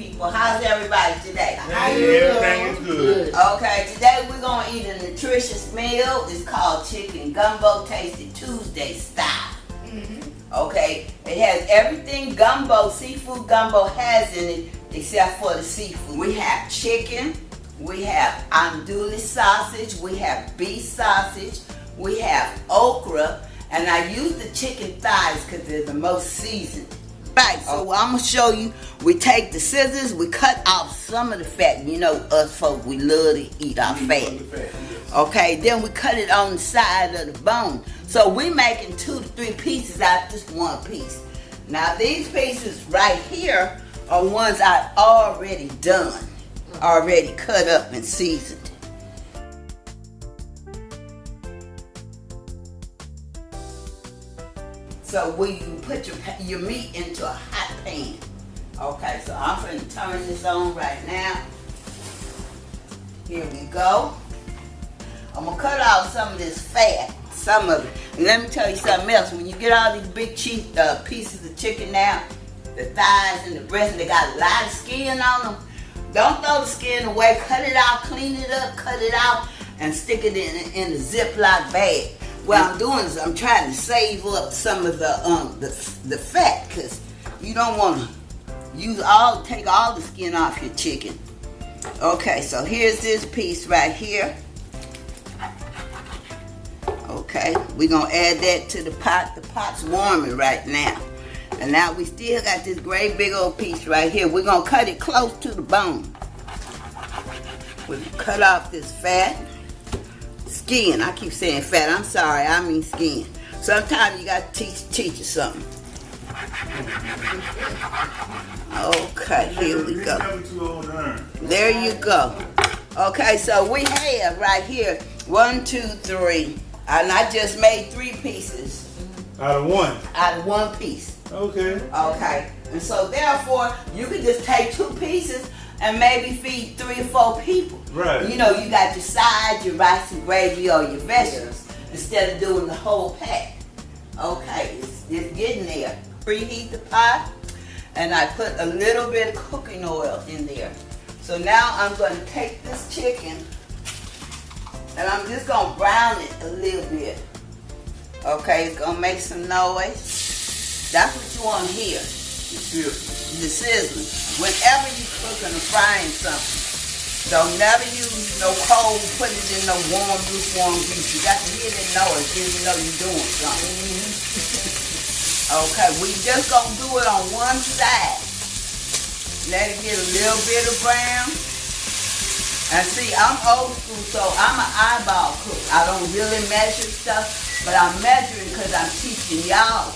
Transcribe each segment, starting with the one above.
people. How's everybody today? Everything is good. Okay, today we're going to eat a nutritious meal. It's called Chicken Gumbo Tasty Tuesday style. Okay, it has everything gumbo, seafood gumbo has in it except for the seafood. We have chicken, we have andouille sausage, we have beef sausage, we have okra, and I use the chicken thighs because they're the most seasoned. Right, so I'm going to show you, we take the scissors, we cut off some of the fat. You know us folk, we love to eat our fat. Okay, then we cut it on the side of the bone. So we're making 2 to 3 pieces out of just one piece. Now these pieces right here are ones I already done, already cut up and seasoned. So we put your meat into a hot pan. Okay, so I'm going to turn this on right now. Here we go. I'm going to cut out some of this fat, some of it. And let me tell you something else. When you get all these big pieces of chicken now, the thighs and the breast, and they got a lot of skin on them, don't throw the skin away. Cut it out, clean it up, cut it out, and stick it in a Ziploc bag. What I'm doing is I'm trying to save up some of the fat, because you don't want to take all the skin off your chicken. Okay, so here's this piece right here. Okay, we're going to add that to the pot. The pot's warming right now. And now we still got this great big old piece right here. We're going to cut it close to the bone. We'll cut off this fat. Skin, I keep saying fat, I'm sorry, I mean skin. Sometimes you got to teach you something. Okay, here we go. There you go. Okay, so we have right here 1, 2, 3. And I just made 3 pieces. Out of one? Out of one piece. Okay. Okay, and so therefore, you could just take 2 pieces and maybe feed 3 or 4 people. Right. You know, you got your sides, your rice and gravy, or your vegetables, instead of doing the whole pack. Okay, it's getting there. Preheat the pot, and I put a little bit of cooking oil in there. So now I'm going to take this chicken, and I'm just going to brown it a little bit. Okay, it's going to make some noise. That's what you want to hear. The sizzling. Whenever you cooking or frying something, don't never use no cold, put it in no warm, lukewarm grease. You got to hear that noise, then you know you're doing something. Okay, we just gonna do it on one side. Let it get a little bit of brown. And see, I'm old school, so I'm an eyeball cook. I don't really measure stuff, but I'm measuring because I'm teaching y'all.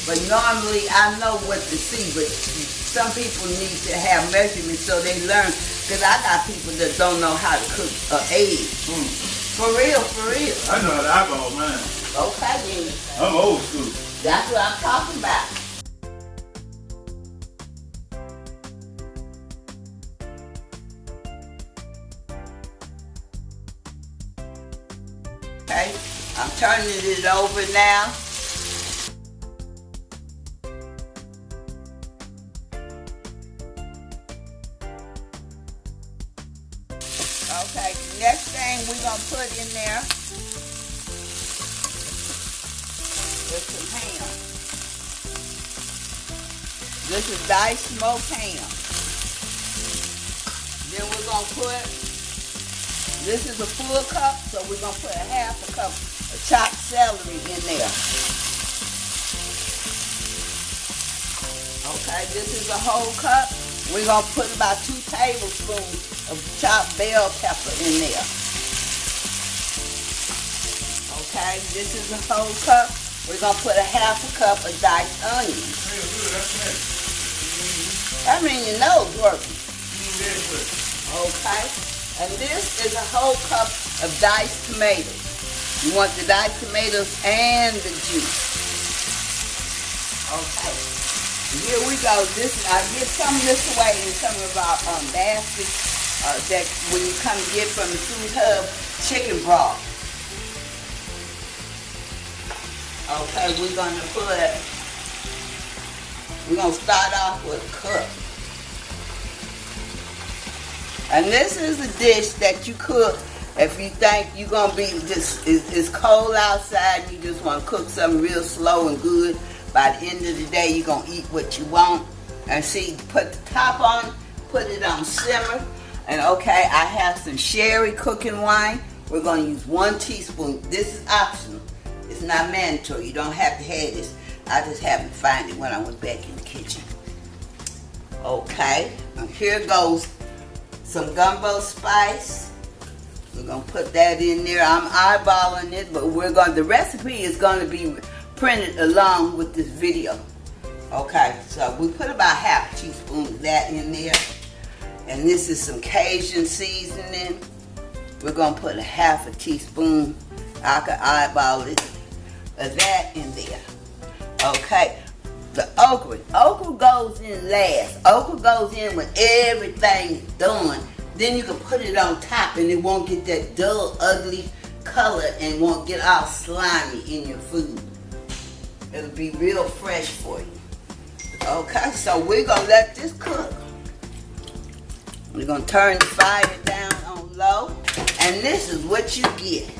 But normally I know what to see, but some people need to have measurements so they learn. Because I got people that don't know how to cook an egg. For real, for real. I know how to eyeball mine. Okay, then. I'm old school. That's what I'm talking about. Okay, I'm turning it over now. Okay, next thing we're going to put in there is some ham. This is diced smoked ham. Then we're going to put, this is a full cup, so we're going to put a half a cup of chopped celery in there. Okay, this is a whole cup. We're going to put about 2 tablespoons of chopped bell pepper in there. Okay, this is a whole cup. We're going to put a half a cup of diced onions. That means your nose working. Okay, and this is a whole cup of diced tomatoes. You want the diced tomatoes and the juice. Okay. Here we go. I give some of this away in some of our baskets that when you come get from the food hub, chicken broth. Okay, we're gonna start off with a cup. And this is a dish that you cook if you think you're gonna be just it's cold outside and you just want to cook something real slow and good. By the end of the day, you're gonna eat what you want. And see, put the top on, put it on simmer. And okay, I have some sherry cooking wine. We're gonna use 1 teaspoon. This is optional. It's not mandatory. You don't have to have this. I just happened to find it when I was back in the kitchen. Okay, and here goes some gumbo spice. We're gonna put that in there. I'm eyeballing it, but the recipe is gonna be printed along with this video. Okay, so we put about half a teaspoon of that in there. And this is some Cajun seasoning. We're gonna put a half a teaspoon, I could eyeball it, of that in there. Okay, the okra. Okra goes in last. Okra goes in when everything is done. Then you can put it on top and it won't get that dull, ugly color and won't get all slimy in your food. It'll be real fresh for you. Okay, so we're gonna let this cook. We're gonna turn the fire down on low. And this is what you get.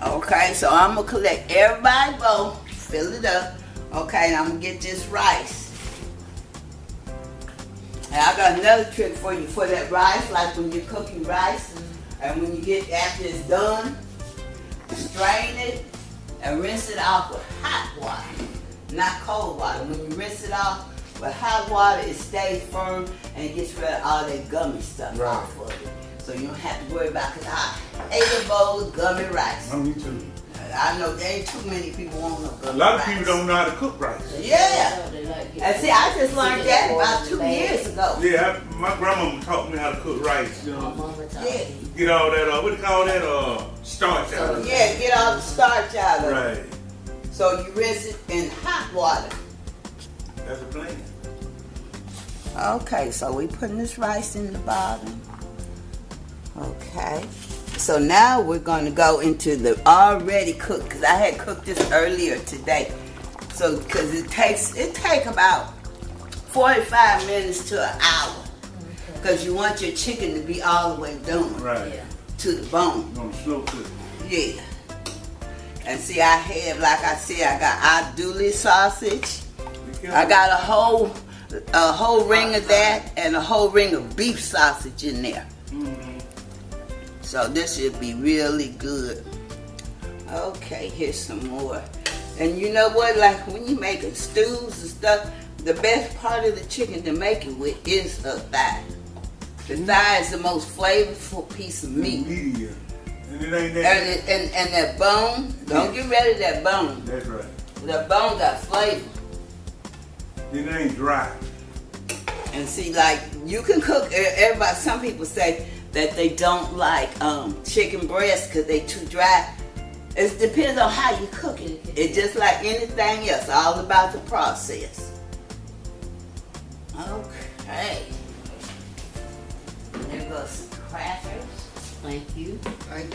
Okay, so I'm gonna collect everybody's bowl, fill it up. Okay, and I'm gonna get this rice. And I got another trick for you for that rice, like when you're cooking rice, and when you get after it's done, strain it and rinse it off with hot water, not cold water. When you rinse it off with hot water, it stays firm and it gets rid of all that gummy stuff off of it. So you don't have to worry about it. Cause I ate a bowl of gummy rice. Me too. I know there ain't too many people want no gummy rice. A lot of people don't know how to cook rice. Yeah. And see, I just learned that about 2 years ago. Yeah, my grandmama taught me how to cook rice. You know, Yeah. get all that, what do you call that, starch out of it. Yeah, get all the starch out of it. Right. So you rinse it in hot water. That's a plan. Okay, so we putting this rice in the bottom. Okay. So now we're going to go into the already cooked, because I had cooked this earlier today. So, because it take about 45 minutes to an hour. Because you want your chicken to be all the way done. Right. To the bone. On slow cook. Yeah. And see, I have, like I said, I got Andouille sausage. I got a whole ring of that and a whole ring of beef sausage in there. So this should be really good. Okay, here's some more. And you know what? Like when you're making stews and stuff, the best part of the chicken to make it with is a thigh. The thigh is the most flavorful piece of meat. Yeah. And it ain't that. And that bone, don't get rid of that bone. That's right. That bone got flavor. It ain't dry. And see, like you can cook. Everybody, some people say that they don't like chicken breast because they too dry. It depends on how you cook it. It's just like anything else, all about the process. Okay. There goes some crackers. Thank you. Okay.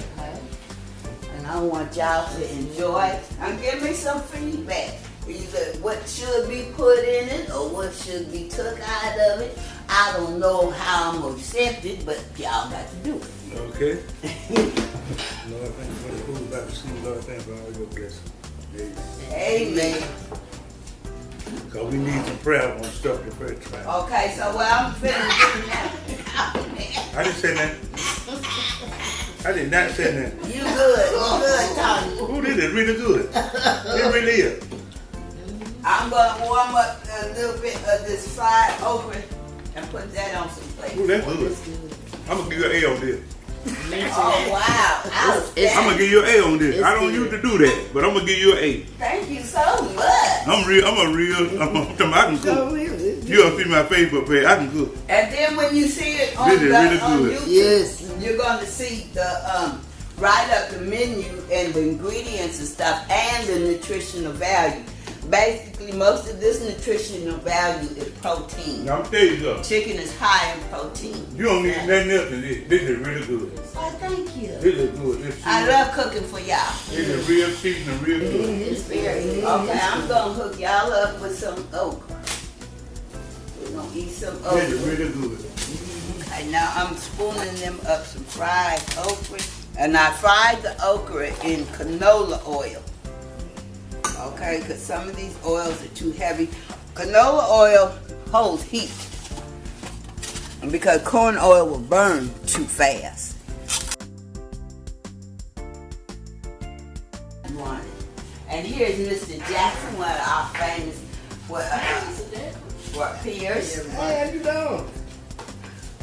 And I want y'all to enjoy it. And give me some feedback. Either what should be put in it or what should be took out of it. I don't know how I'm going to accept it, but y'all got to do it. Okay. Lord, thank you for the food back to school. Lord, thank you for all your blessings. Amen. Because we need some prayer on stuff the first time. Okay, so what I'm finna do now. I didn't say that. I did not say that. You good, Tony. Who did it? Really good. It really is. I'm going to warm up a little bit of this fried okra and put that on some plates. Ooh, that's good. I'm going to give you an A on this. Oh, wow. I'm going to give you an A on this. I don't usually do that, but I'm going to give you an A. Thank you so much. I can cook. You don't see my Facebook page. I can cook. And then when you see it on, Really good. YouTube, Yes. you're going to see the write up the menu and the ingredients and stuff and the nutritional value. Basically, most of this nutritional value is protein. Now, I'm telling you something. Chicken is high in protein. You don't need nothing else than this. This is really good. Oh, thank you. This is good. This I love cooking for y'all. This is real seasoning, real good. It's very good. Okay, I'm gonna hook y'all up with some okra. We're gonna eat some okra. This is really good. Okay, Okay, now I'm spooning them up some fried okra. And I fried the okra in canola oil. Okay, because some of these oils are too heavy. Canola oil holds heat. And because corn oil will burn too fast. And here's Mr. Jackson, one of our famous peers. Hey, how you doing?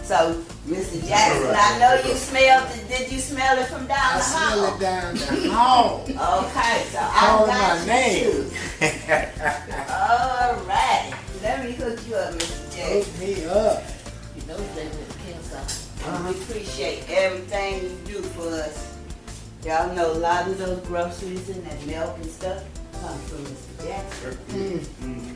So, Mr. Jackson, I know you smelled it. Did you smell it from down the hall? I smell it down the hall. Okay, so Call I got my you name. too. All right. Let me hook you up, Mr. Jackson. Hook me up. You know they with cancer. And we appreciate everything you do for us. Y'all know a lot of those groceries and that milk and stuff come from Mr. Jackson.